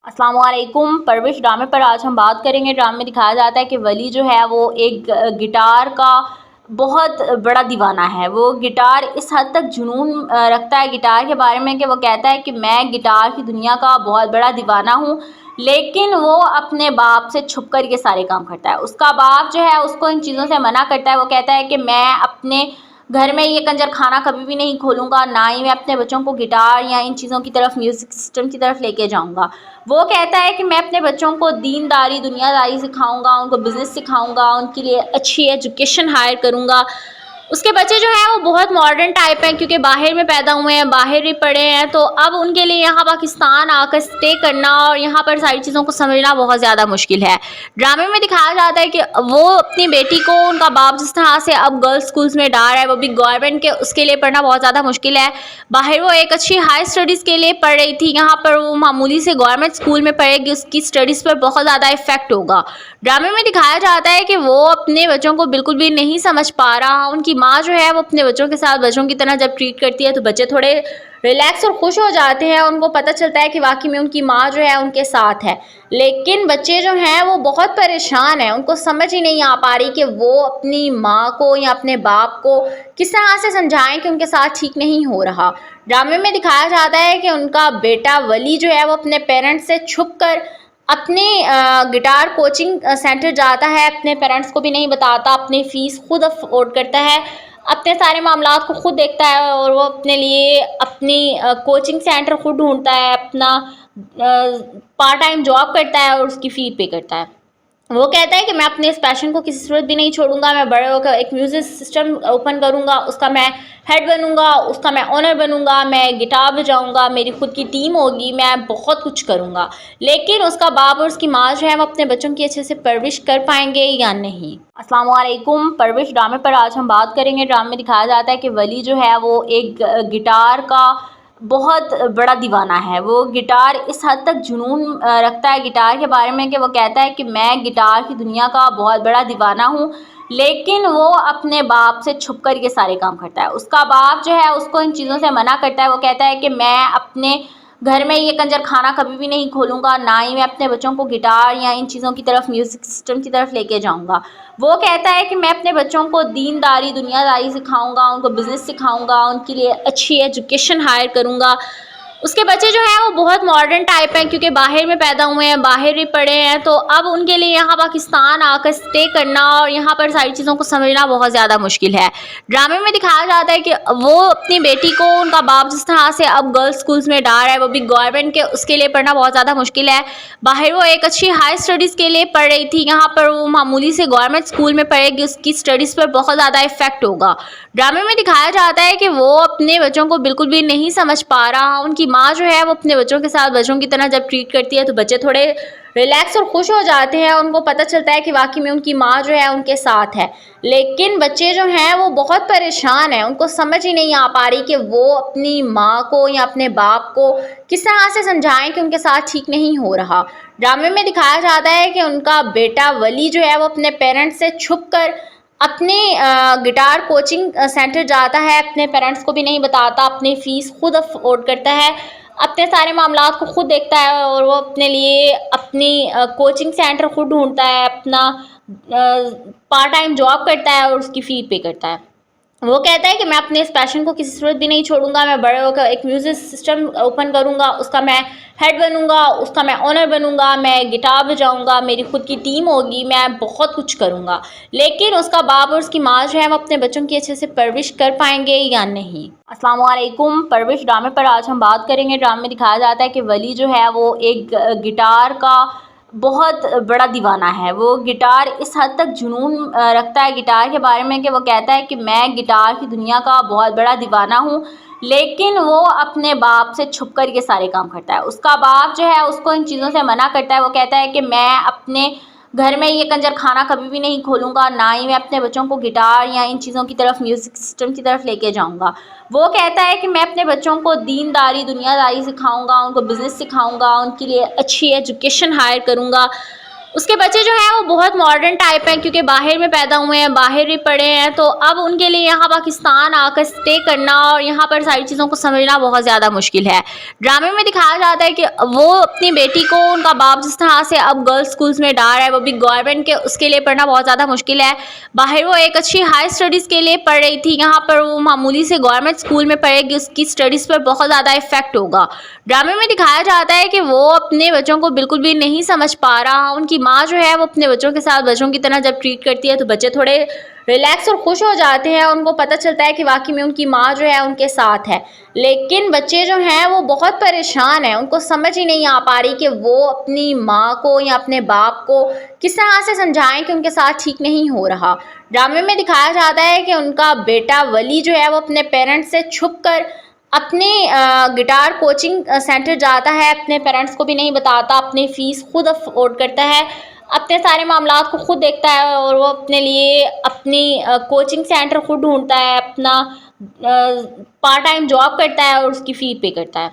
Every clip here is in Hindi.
अस्सलाम वालेकुम। परविश ड्रामे पर आज हम बात करेंगे। ड्रामे में दिखाया जाता है कि वली जो है वो एक गिटार का बहुत बड़ा दीवाना है। वो गिटार इस हद तक जुनून रखता है गिटार के बारे में कि वो कहता है कि मैं गिटार की दुनिया का बहुत बड़ा दीवाना हूँ। लेकिन वो अपने बाप से छुप कर ये सारे काम करता है। उसका बाप जो है उसको इन चीज़ों से मना करता है। वो कहता है कि मैं अपने घर में ये कंजर खाना कभी भी नहीं खोलूँगा, ना ही मैं अपने बच्चों को गिटार या इन चीज़ों की तरफ, म्यूज़िक सिस्टम की तरफ लेके जाऊँगा। वो कहता है कि मैं अपने बच्चों को दीनदारी, दुनियादारी सिखाऊँगा, उनको बिज़नेस सिखाऊँगा, उनके लिए अच्छी एजुकेशन हायर करूँगा। उसके बच्चे जो हैं वो बहुत मॉडर्न टाइप हैं, क्योंकि बाहर में पैदा हुए हैं, बाहर ही पढ़े हैं, तो अब उनके लिए यहाँ पाकिस्तान आकर स्टे करना और यहाँ पर सारी चीज़ों को समझना बहुत ज़्यादा मुश्किल है। ड्रामे में दिखाया जाता है कि वो अपनी बेटी को, उनका बाप जिस तरह से अब गर्ल्स स्कूल्स में डाल रहा है, वो भी गवर्नमेंट के, उसके लिए पढ़ना बहुत ज़्यादा मुश्किल है। बाहर वो एक अच्छी हाई स्टडीज़ के लिए पढ़ रही थी, यहाँ पर वो मामूली से गवर्नमेंट स्कूल में पढ़ेगी, उसकी स्टडीज़ पर बहुत ज़्यादा इफेक्ट होगा। ड्रामे में दिखाया जाता है कि वो अपने बच्चों को बिल्कुल भी नहीं समझ पा रहा। उनकी माँ जो है वो अपने बच्चों के साथ बच्चों की तरह जब ट्रीट करती है तो बच्चे थोड़े रिलैक्स और खुश हो जाते हैं। उनको पता चलता है कि वाकई में उनकी माँ जो है उनके साथ है। लेकिन बच्चे जो हैं वो बहुत परेशान हैं। उनको समझ ही नहीं आ पा रही कि वो अपनी माँ को या अपने बाप को किस तरह से समझाएं कि उनके साथ ठीक नहीं हो रहा। ड्रामे में दिखाया जाता है कि उनका बेटा वली जो है वो अपने पेरेंट्स से छुप कर अपने गिटार कोचिंग सेंटर जाता है, अपने पेरेंट्स को भी नहीं बताता, अपनी फ़ीस खुद अफोर्ड करता है, अपने सारे मामलात को खुद देखता है और वो अपने लिए अपनी कोचिंग सेंटर खुद ढूंढता है, अपना पार्ट टाइम जॉब करता है और उसकी फ़ी पे करता है। वो कहता है कि मैं अपने इस पैशन को किसी सूरत भी नहीं छोड़ूंगा। मैं बड़े होकर एक म्यूज़िक सिस्टम ओपन करूंगा, उसका मैं हेड बनूंगा, उसका मैं ओनर बनूंगा, मैं गिटार बजाऊंगा, मेरी खुद की टीम होगी, मैं बहुत कुछ करूंगा। लेकिन उसका बाप और उसकी माँ जो है वो अपने बच्चों की अच्छे से परवरिश कर पाएंगे या नहीं। अस्सलाम वालेकुम। परविश ड्रामे पर आज हम बात करेंगे। ड्रामे में दिखाया जाता है कि वली जो है वो एक गिटार का बहुत बड़ा दीवाना है। वो गिटार इस हद तक जुनून रखता है गिटार के बारे में कि वो कहता है कि मैं गिटार की दुनिया का बहुत बड़ा दीवाना हूँ। लेकिन वो अपने बाप से छुप कर ये सारे काम करता है। उसका बाप जो है उसको इन चीज़ों से मना करता है। वो कहता है कि मैं अपने घर में ये कंजर खाना कभी भी नहीं खोलूँगा, ना ही मैं अपने बच्चों को गिटार या इन चीज़ों की तरफ, म्यूज़िक सिस्टम की तरफ लेके जाऊँगा। वो कहता है कि मैं अपने बच्चों को दीनदारी, दुनियादारी सिखाऊँगा, उनको बिज़नेस सिखाऊँगा, उनके लिए अच्छी एजुकेशन हायर करूँगा। उसके बच्चे जो हैं वो बहुत मॉडर्न टाइप हैं, क्योंकि बाहर में पैदा हुए हैं, बाहर ही पढ़े हैं, तो अब उनके लिए यहाँ पाकिस्तान आकर स्टे करना और यहाँ पर सारी चीज़ों को समझना बहुत ज़्यादा मुश्किल है। ड्रामे में दिखाया जाता है कि वो अपनी बेटी को, उनका बाप जिस तरह से अब गर्ल्स स्कूल्स में डाल रहा है, वो भी गवर्नमेंट के, उसके लिए पढ़ना बहुत ज़्यादा मुश्किल है। बाहर वो एक अच्छी हाई स्टडीज़ के लिए पढ़ रही थी, यहाँ पर वो मामूली से गवर्नमेंट स्कूल में पढ़ेगी, उसकी स्टडीज़ पर बहुत ज़्यादा इफेक्ट होगा। ड्रामे में दिखाया जाता है कि वो अपने बच्चों को बिल्कुल भी नहीं समझ पा रहा। उनकी माँ जो है वो अपने बच्चों के साथ बच्चों की तरह जब ट्रीट करती है तो बच्चे थोड़े रिलैक्स और खुश हो जाते हैं। उनको पता चलता है कि वाकई में उनकी माँ जो है उनके साथ है। लेकिन बच्चे जो हैं वो बहुत परेशान हैं। उनको समझ ही नहीं आ पा रही कि वो अपनी माँ को या अपने बाप को किस तरह से समझाएं कि उनके साथ ठीक नहीं हो रहा। ड्रामे में दिखाया जाता है कि उनका बेटा वली जो है वो अपने पेरेंट्स से छुप कर अपने गिटार कोचिंग सेंटर जाता है, अपने पेरेंट्स को भी नहीं बताता, अपनी फ़ीस खुद अफोर्ड करता है, अपने सारे मामलात को खुद देखता है और वो अपने लिए अपनी कोचिंग सेंटर खुद ढूंढता है, अपना पार्ट टाइम जॉब करता है और उसकी फ़ी पे करता है। वो कहता है कि मैं अपने इस पैशन को किसी सूरत भी नहीं छोड़ूंगा। मैं बड़े होकर एक म्यूज़िक सिस्टम ओपन करूंगा, उसका मैं हेड बनूंगा, उसका मैं ओनर बनूंगा, मैं गिटार बजाऊंगा, मेरी खुद की टीम होगी, मैं बहुत कुछ करूंगा। लेकिन उसका बाप और उसकी माँ जो है वो अपने बच्चों की अच्छे से परवरिश कर पाएंगे या नहीं। अस्सलाम वालेकुम। परविश ड्रामे पर आज हम बात करेंगे। ड्रामे में दिखाया जाता है कि वली जो है वो एक गिटार का बहुत बड़ा दीवाना है। वो गिटार इस हद तक जुनून रखता है गिटार के बारे में कि वो कहता है कि मैं गिटार की दुनिया का बहुत बड़ा दीवाना हूँ। लेकिन वो अपने बाप से छुप कर ये सारे काम करता है। उसका बाप जो है उसको इन चीज़ों से मना करता है। वो कहता है कि मैं अपने घर में ये कंजर खाना कभी भी नहीं खोलूँगा, ना ही मैं अपने बच्चों को गिटार या इन चीज़ों की तरफ, म्यूज़िक सिस्टम की तरफ लेके जाऊँगा। वो कहता है कि मैं अपने बच्चों को दीनदारी, दुनियादारी सिखाऊँगा, उनको बिज़नेस सिखाऊँगा, उनके लिए अच्छी एजुकेशन हायर करूँगा। उसके बच्चे जो हैं वो बहुत मॉडर्न टाइप हैं, क्योंकि बाहर में पैदा हुए हैं, बाहर ही पढ़े हैं, तो अब उनके लिए यहाँ पाकिस्तान आकर स्टे करना और यहाँ पर सारी चीज़ों को समझना बहुत ज़्यादा मुश्किल है। ड्रामे में दिखाया जाता है कि वो अपनी बेटी को उनका बाप जिस तरह से अब गर्ल्स स्कूल्स में डाल रहा है, वो भी गवर्नमेंट के, उसके लिए पढ़ना बहुत ज़्यादा मुश्किल है। बाहर वो एक अच्छी हाई स्टडीज़ के लिए पढ़ रही थी, यहाँ पर वो मामूली से गवर्नमेंट स्कूल में पढ़ेगी, उसकी स्टडीज़ पर बहुत ज़्यादा इफेक्ट होगा। ड्रामे में दिखाया जाता है कि वो अपने बच्चों को बिल्कुल भी नहीं समझ पा रहा। उनकी माँ जो है वो अपने बच्चों के साथ बच्चों की तरह जब ट्रीट करती है तो बच्चे थोड़े रिलैक्स और खुश हो जाते हैं, उनको पता चलता है कि वाकई में उनकी माँ जो है उनके साथ है। लेकिन बच्चे जो हैं वो बहुत परेशान हैं, उनको समझ ही नहीं आ पा रही कि वो अपनी माँ को या अपने बाप को किस तरह से समझाएं कि उनके साथ ठीक नहीं हो रहा। ड्रामे में दिखाया जाता है कि उनका बेटा वली जो है वो अपने पेरेंट्स से छुप कर अपने गिटार कोचिंग सेंटर जाता है, अपने पेरेंट्स को भी नहीं बताता, अपनी फ़ीस खुद अफोर्ड करता है, अपने सारे मामलात को खुद देखता है और वो अपने लिए अपनी कोचिंग सेंटर खुद ढूंढता है, अपना पार्ट टाइम जॉब करता है और उसकी फ़ी पे करता है।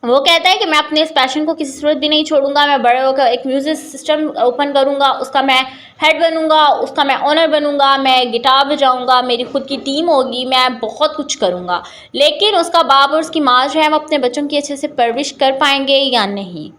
वो कहता है कि मैं अपने इस पैशन को किसी सूरत भी नहीं छोड़ूंगा, मैं बड़े होकर एक म्यूज़िक सिस्टम ओपन करूंगा, उसका मैं हेड बनूंगा, उसका मैं ओनर बनूंगा, मैं गिटार बजाऊंगा, मेरी खुद की टीम होगी, मैं बहुत कुछ करूंगा। लेकिन उसका बाप और उसकी माँ जो है वो अपने बच्चों की अच्छे से परवरिश कर पाएंगे या नहीं।